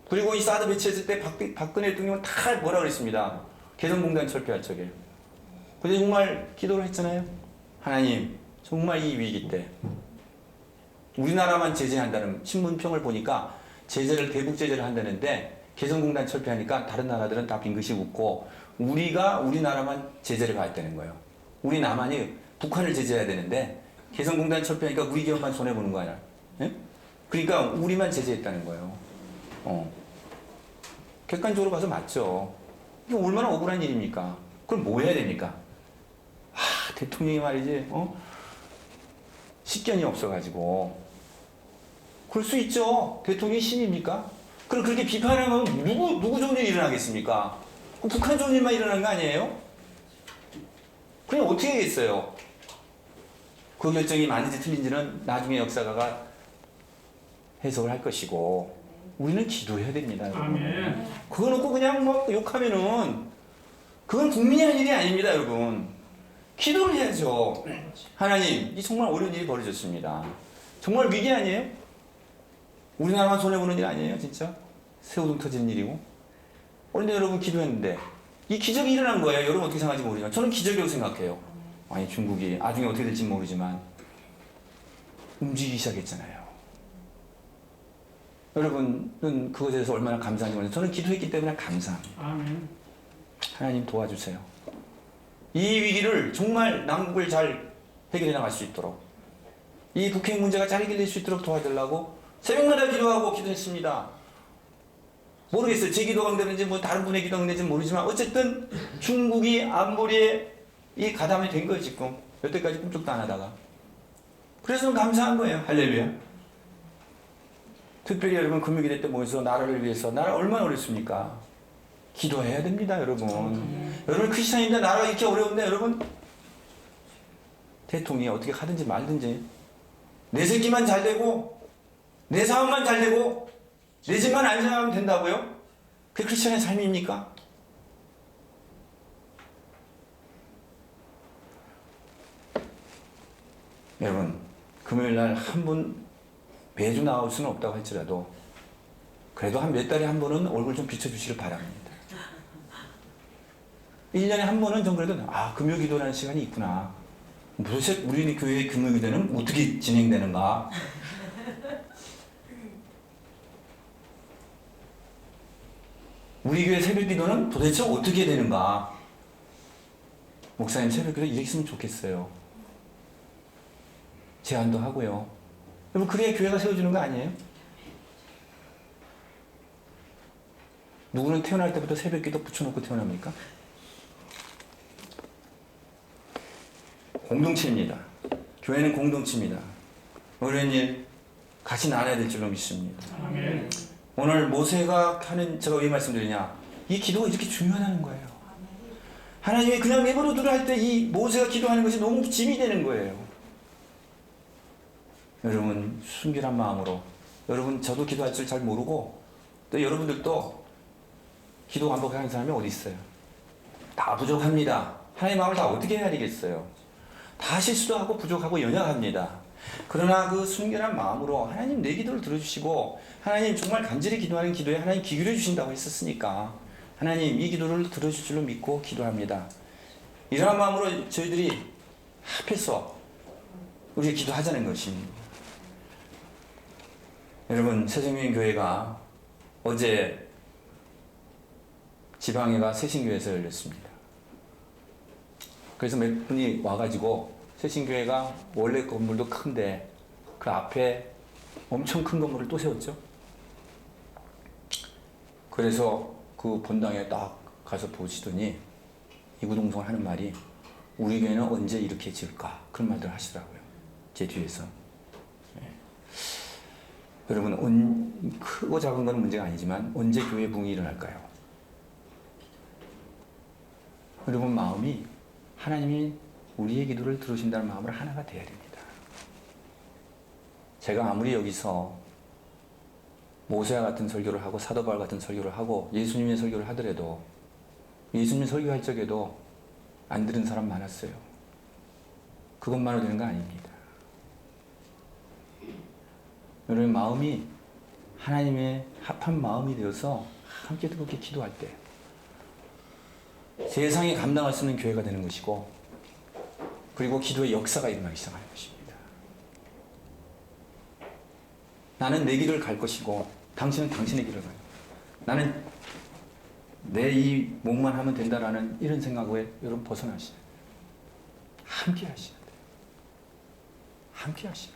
그리고 이 사드 배치했을 때 박근혜 대통령은 다 뭐라 그랬습니다. 개성공단 철폐할 적에. 근데 정말 기도를 했잖아요. 하나님 정말 이 위기 때 우리나라만 제재한다는 신문평을 보니까 제재를 대북 제재를 한다는데 개성공단 철폐하니까 다른 나라들은 다 빙긋이 웃고 우리나라만 제재를 받았다는 거예요. 우리 남한이 북한을 제재해야 되는데 개성공단 철폐하니까 우리 기업만 손해보는 거 아니야. 예? 그러니까 우리만 제재했다는 거예요. 객관적으로 봐서 맞죠. 이게 얼마나 억울한 일입니까? 그럼 뭐 해야 됩니까? 대통령이 말이지, 식견이 없어가지고. 그럴 수 있죠. 대통령이 신입니까? 그럼 그렇게 비판하면 누구 좋은 일이 일어나겠습니까? 북한 좋은 일만 일어나는 거 아니에요? 그냥 어떻게 하겠어요? 그 결정이 맞는지 틀린지는 나중에 역사가가 해석을 할 것이고 우리는 기도해야 됩니다. 아멘. 그거 놓고 그냥 뭐 욕하면은 그건 국민이 할 일이 아닙니다, 여러분. 기도를 해야죠. 하나님, 이 정말 어려운 일이 벌어졌습니다. 정말 위기 아니에요? 우리나라만 손해보는 일 아니에요, 진짜? 새우등 터지는 일이고. 그런데 여러분 기도했는데 이 기적이 일어난 거예요. 여러분 어떻게 생각하는지 모르지만 저는 기적이라고 생각해요. 아니 중국이 나중에 어떻게 될지 모르지만 움직이기 시작했잖아요. 여러분은 그것에 대해서 얼마나 감사한지 모르겠어요. 저는 기도했기 때문에 감사합니다. 아멘. 하나님 도와주세요. 이 위기를 정말 남북을 잘 해결해 나갈 수 있도록 이 북핵 문제가 잘 해결될 수 있도록 도와달라고 새벽마다 기도하고 기도했습니다. 모르겠어요. 제 기도가 응답된지 뭐 다른 분의 기도가 응답된지 모르지만 어쨌든 중국이 안보리에 이 가담이 된 거예요. 지금 여태까지 꿈쩍도 안 하다가. 그래서 감사한 거예요. 할렐루야. 특별히 여러분 금요일에 때 모여서 나라를 위해서 나라 얼마나 어렵습니까? 기도해야 됩니다, 여러분. 여러분 크리스찬인데 나라가 이렇게 어려운데 여러분 대통령이 어떻게 하든지 말든지 내 새끼만 잘 되고 내 사업만 잘 되고 내 집만 안전하면 된다고요? 그게 크리스찬의 삶입니까? 여러분 금요일날 한 분 매주 나올 수는 없다고 할지라도 그래도 한 몇 달에 한 번은 얼굴 좀 비춰주시길 바랍니다. 1년에 한 번은 좀 그래도 금요 기도라는 시간이 있구나. 도대체 우리 교회의 금요 기도는 어떻게 진행되는가? 우리 교회 새벽 기도는 도대체 어떻게 되는가? 목사님 새벽 기도 이렇게 했으면 좋겠어요. 제안도 하고요. 여러분 그래야 교회가 세워지는 거 아니에요? 누구는 태어날 때부터 새벽 기도 붙여놓고 태어납니까? 공동체입니다. 교회는 공동체입니다. 이런 일 같이 나눠야 될 줄로 믿습니다. 아멘. 오늘 모세가 하는, 제가 왜 말씀드리냐, 이 기도가 이렇게 중요하다는 거예요. 하나님이 그냥 내버려 두라 할 때 이 모세가 기도하는 것이 너무 짐이 되는 거예요. 여러분 순결한 마음으로, 여러분 저도 기도할 줄 잘 모르고 또 여러분들도 기도 반복하는 사람이 어디 있어요? 다 부족합니다. 하나님 마음을 다 어떻게 헤아리겠어요? 다 실수도 하고 부족하고 연약합니다. 그러나 그 순결한 마음으로 하나님 내 기도를 들어주시고, 하나님 정말 간절히 기도하는 기도에 하나님 귀 기울여 주신다고 했었으니까 하나님 이 기도를 들어줄 줄로 믿고 기도합니다. 이러한 마음으로 저희들이 합해서 우리가 기도하자는 것입니다. 여러분 새생명교회가 어제 지방회가 새신교회에서 열렸습니다. 그래서 몇 분이 와가지고 새신교회가 원래 건물도 큰데 그 앞에 엄청 큰 건물을 또 세웠죠. 그래서 그 본당에 딱 가서 보시더니 이구동성 하는 말이, 우리 교회는 언제 이렇게 지을까, 그런 말들 하시더라고요. 제 뒤에서. 네. 여러분 크고 작은 건 문제가 아니지만 언제 교회 붕이 일어날까요? 여러분 마음이 하나님이 우리의 기도를 들으신다는 마음으로 하나가 되어야 됩니다. 제가 아무리 여기서 모세와 같은 설교를 하고 사도 바울 같은 설교를 하고 예수님의 설교를 하더라도, 예수님 설교할 적에도 안 들은 사람 많았어요. 그것만으로 되는 거 아닙니다. 여러분 마음이 하나님의 합한 마음이 되어서 함께 뜨겁게 기도할 때 세상이 감당할 수 있는 교회가 되는 것이고, 그리고 기도의 역사가 일어나기 시작하는 것입니다. 나는 내 길을 갈 것이고 당신은 당신의 길을 가요. 나는 내 이 몸만 하면 된다라는 이런 생각에 여러분 벗어나셔야 돼요. 함께 하셔야 돼요. 함께 하셔야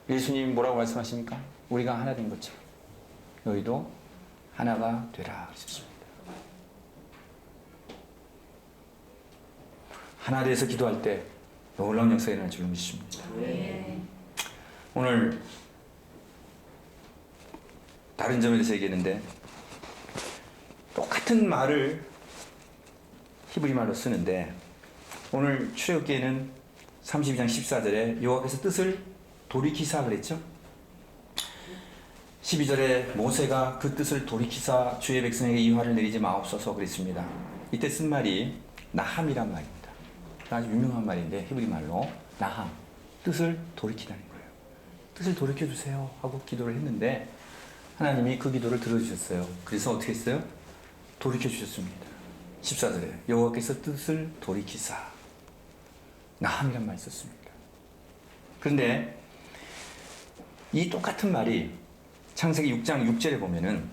돼요. 예수님이 뭐라고 말씀하십니까? 우리가 하나 된 것처럼 너희도 하나가 되라 하셨습니다. 하나 돼서 기도할 때 놀라운 역사가 일어날 줄 믿습니다. 네. 오늘 다른 점에 대해서 얘기했는데, 똑같은 말을 히브리 말로 쓰는데, 오늘 출애굽기에는 32장 14절에 여호와께서 뜻을 돌이키사 그랬죠? 12절에 모세가 그 뜻을 돌이키사 주의 백성에게 이 화를 내리지 마옵소서 그랬습니다. 이때 쓴 말이 나함이란 말입니다. 아주 유명한 말인데 히브리 말로 나함, 뜻을 돌이키다는 거예요. 뜻을 돌이켜주세요 하고 기도를 했는데 하나님이 그 기도를 들어주셨어요. 그래서 어떻게 했어요? 돌이켜주셨습니다. 14절에 여호와께서 뜻을 돌이키사, 나함이란 말이 썼습니다. 그런데 이 똑같은 말이 창세기 6장 6절에 보면은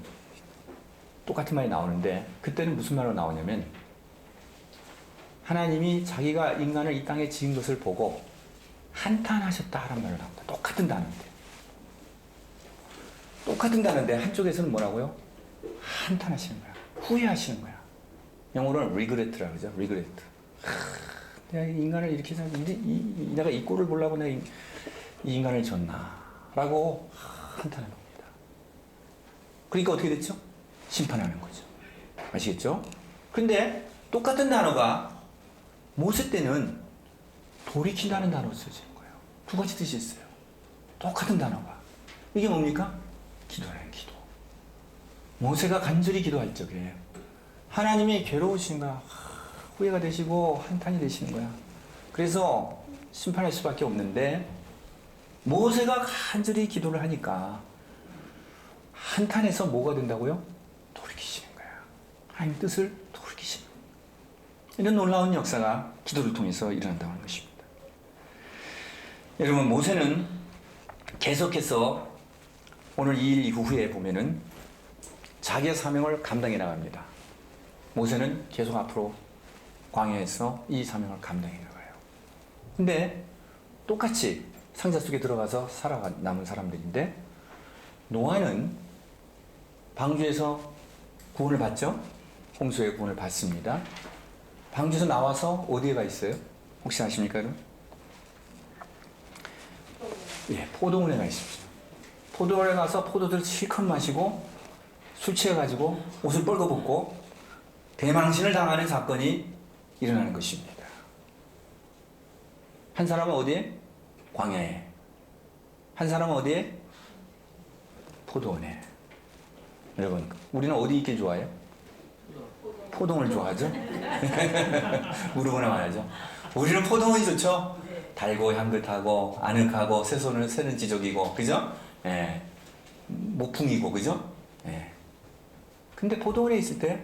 똑같은 말이 나오는데, 그때는 무슨 말로 나오냐면 하나님이 자기가 인간을 이 땅에 지은 것을 보고 한탄하셨다라는 말로 나옵니다. 똑같은 단어인데. 똑같은 단어인데 한쪽에서는 뭐라고요? 한탄하시는 거야. 후회하시는 거야. 영어로는 regret라고 그러죠. regret. 내가 인간을 이렇게 살았는데 내가 이 꼴을 보려고 내가 이 인간을 줬나 라고 한탄하는 겁니다. 그러니까 어떻게 됐죠? 심판하는 거죠. 아시겠죠? 근데 똑같은 단어가 모세 때는 돌이킨다는 단어로 쓰여지는 거예요. 두 가지 뜻이 있어요. 똑같은 단어가. 이게 뭡니까? 기도라는 기도. 모세가 간절히 기도할 적에 하나님이 괴로우신 거야. 후회가 되시고 한탄이 되시는 거야. 그래서 심판할 수밖에 없는데, 모세가 간절히 기도를 하니까 한탄해서 뭐가 된다고요? 돌이키시는 거야. 하나님 뜻을 돌이키시는 이런 놀라운 역사가 기도를 통해서 일어난다고 하는 것입니다. 여러분, 모세는 계속해서 오늘 이 일 이후에 보면은 자기의 사명을 감당해 나갑니다. 모세는 계속 앞으로 광야에서 이 사명을 감당해 나가요. 근데 똑같이 상자 속에 들어가서 살아남은 사람들인데, 노아는 방주에서 구원을 받죠? 홍수의 구원을 받습니다. 방주에서 나와서 어디에 가 있어요? 혹시 아십니까, 여러분? 예, 포도원에 가 있습니다. 포도원에 가서 포도들 실컷 마시고 술 취해가지고 옷을 뻘거벗고 대망신을 당하는 사건이 일어나는 것입니다. 한 사람은 어디에? 광야에. 한 사람은 어디에? 포도원에. 여러분, 우리는 어디 있길 좋아해요? 포도원을 좋아하죠? 물어보나 말하죠. 우리는 포도원이 좋죠? 달고 향긋하고 아늑하고 새손을 새는 지적이고, 그죠? 예. 모풍이고, 그죠? 예. 근데 포도원에 있을 때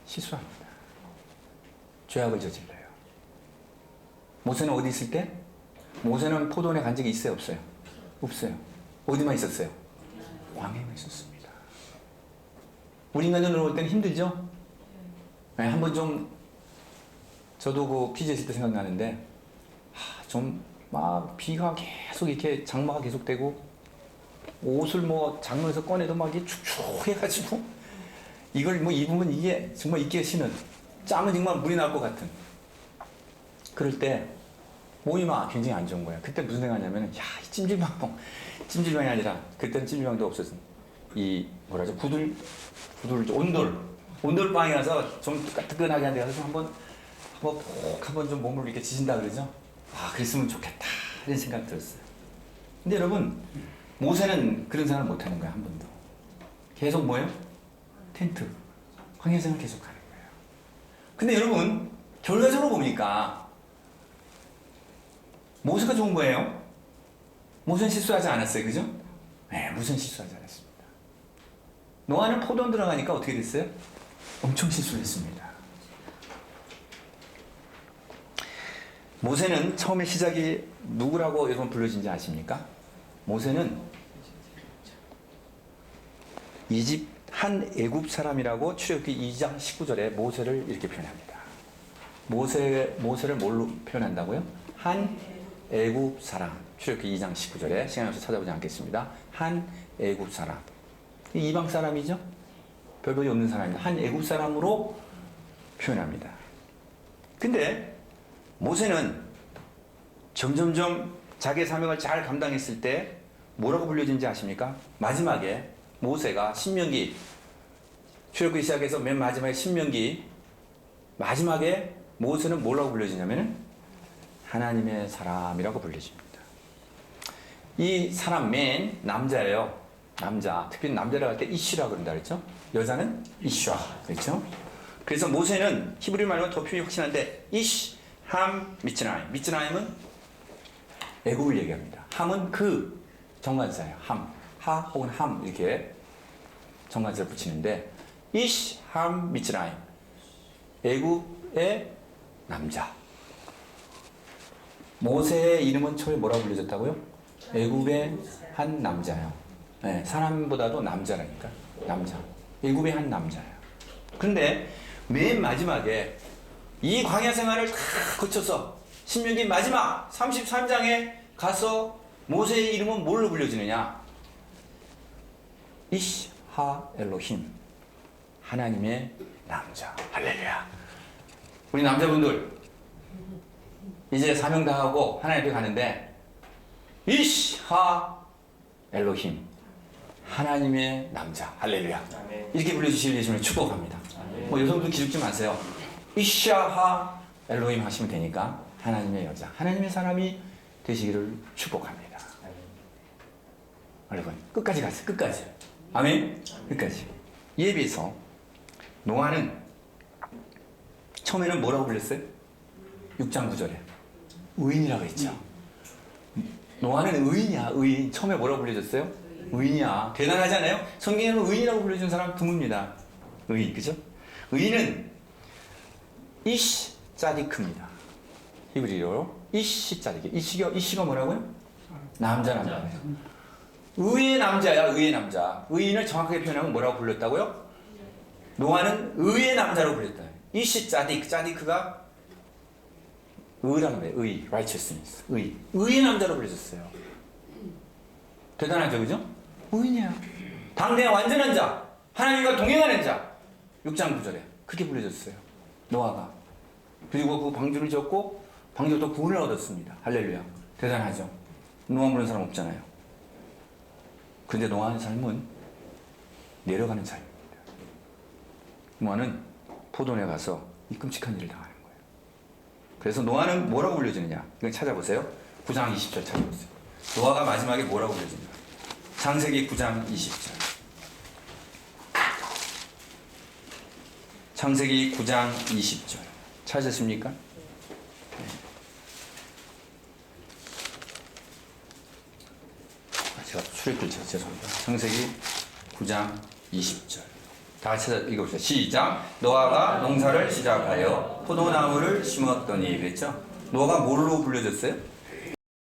실수합니다. 죄악을 저질러요. 모세는 어디 있을 때? 모세는 포도원에 간 적이 있어요, 없어요? 없어요. 어디만 있었어요? 광야에만 있었습니다. 우리 인간적으로 볼 때는 힘들죠? 네, 한번 좀 저도 그 피지에 있을 때 생각나는데, 좀 막 비가 계속 이렇게 장마가 계속되고 옷을 뭐 장로에서 꺼내도 막 이게 축축해가지고 이걸 뭐 입으면 이게 정말 입기가 싫은, 짬은 정말 물이 날 것 같은, 그럴 때 몸이 막 굉장히 안 좋은 거야. 그때 무슨 생각하냐면은, 야, 이 찜질방이 아니라, 그때는 찜질방도 없었어. 이 뭐라죠? 온돌방에 가서 좀 뜨끈하게 한데 가서 좀 한번 좀 몸을 이렇게 지진다 그러죠? 그랬으면 좋겠다, 이런 생각 들었어요. 근데 여러분, 모세는 그런 생각을 못 하는 거야, 한 번도. 계속 뭐예요? 텐트. 광야 생활 계속 하는 거예요. 근데 여러분, 결과적으로 보니까 모세가 좋은 거예요. 모세는 실수하지 않았어요, 그죠? 네, 모세는 실수하지 않았습니다. 노아는 포도원 들어가니까 어떻게 됐어요? 엄청 실수를 했습니다. 모세는 처음에 시작이 누구라고 여러분 불러진지 아십니까? 모세는 한 애굽 사람이라고 출애굽기 2장 19절에 모세를 이렇게 표현합니다. 모세를 뭘로 표현한다고요? 한 애굽 사람. 출애굽기 2장 19절에 시간이 없어서 찾아보지 않겠습니다. 한 애굽 사람. 이방 사람이죠? 별볼이 없는 사람입니다. 한 애굽 사람으로 표현합니다. 근데 모세는 점점점 자기의 사명을 잘 감당했을 때 뭐라고 불려진지 아십니까? 마지막에 모세가 신명기, 출애굽기 시작해서 맨 마지막에 신명기 마지막에 모세는 뭐라고 불려지냐면은 하나님의 사람이라고 불려집니다. 이 사람 맨 남자예요. 남자. 특히 남자라고 할 때 이슈라고 그런다 그랬죠? 여자는 이슈아. 그렇죠? 그래서 모세는 히브리 말로 더 표현이 확실한데 이시, 함, 미츠라임. 미츠라임은 애굽을 얘기합니다. 함은 그 정관사예요. 함. 하 혹은 함 이렇게 정관사를 붙이는데 이시, 함, 미츠라임. 애굽의 남자. 모세의 이름은 처음에 뭐라고 불려졌다고요? 애굽의 한 남자요. 네, 사람보다도 남자라니까. 남자. 애굽의 한 남자예요. 그런데 맨 마지막에 이 광야 생활을 다 거쳐서 신명기 마지막 33장에 가서 모세의 이름은 뭘로 불려지느냐? 이시하 엘로힘. 하나님의 남자. 할렐루야. 우리 남자분들 이제 사명 다 하고 하나님 앞에 가는데 이시하 엘로힘. 하나님의 남자. 할렐루야. 이렇게 불러주실 예수님을 축복합니다. 뭐 여성분 기죽지 마세요. 이샤하 엘로힘 하시면 되니까 하나님의 여자, 하나님의 사람이 되시기를 축복합니다. 여러분 끝까지 갔어요. 끝까지. 아멘. 끝까지. 이에 비해서 노아는 처음에는 뭐라고 불렸어요? 6장 9절에 의인이라고 했죠. 노아는 의인이야. 의인. 처음에 뭐라고 불려졌어요? 의인이야. 대단하잖아요. 성경에는 의인이라고 불려준 사람 드뭅니다. 의인. 그죠? 의인은 이시 짜디크입니다. 히브리어로 이시 짜디크. 이시가 뭐라고요? 남자예요. 의의 남자야, 의의 남자. 의인을 정확하게 표현하면 뭐라고 불렸다고요? 노아는 의의 남자로 불렸다. 이시 짜디크, 짜디크가 의라는 거예요. 의, righteousness. 의의 남자로 불려졌어요. 대단하죠, 그죠? 의인이야. 당대의 완전한 자, 하나님과 동행하는 자. 6장 9절에 그렇게 불려졌어요. 노아가. 그리고 그 방주를 지었고 방주도 구원을 얻었습니다. 할렐루야. 대단하죠. 노아 부르는 사람 없잖아요. 근데 노아의 삶은 내려가는 삶입니다. 노아는 포도원에 가서 이 끔찍한 일을 당하는 거예요. 그래서 노아는 뭐라고 불려지느냐? 이건 찾아보세요. 9장 20절 찾아보세요. 노아가 마지막에 뭐라고 불려지느냐? 창세기 9장 20절. 창세기 9장 20절. 찾으십니까? 제가 출입글 죄송합니다. 창세기 9장 20절. 다 같이 읽어보세요. 시작. 노아가 농사를 시작하여 포도나무를 심었더니 그랬죠? 노아가 뭘로 불려졌어요?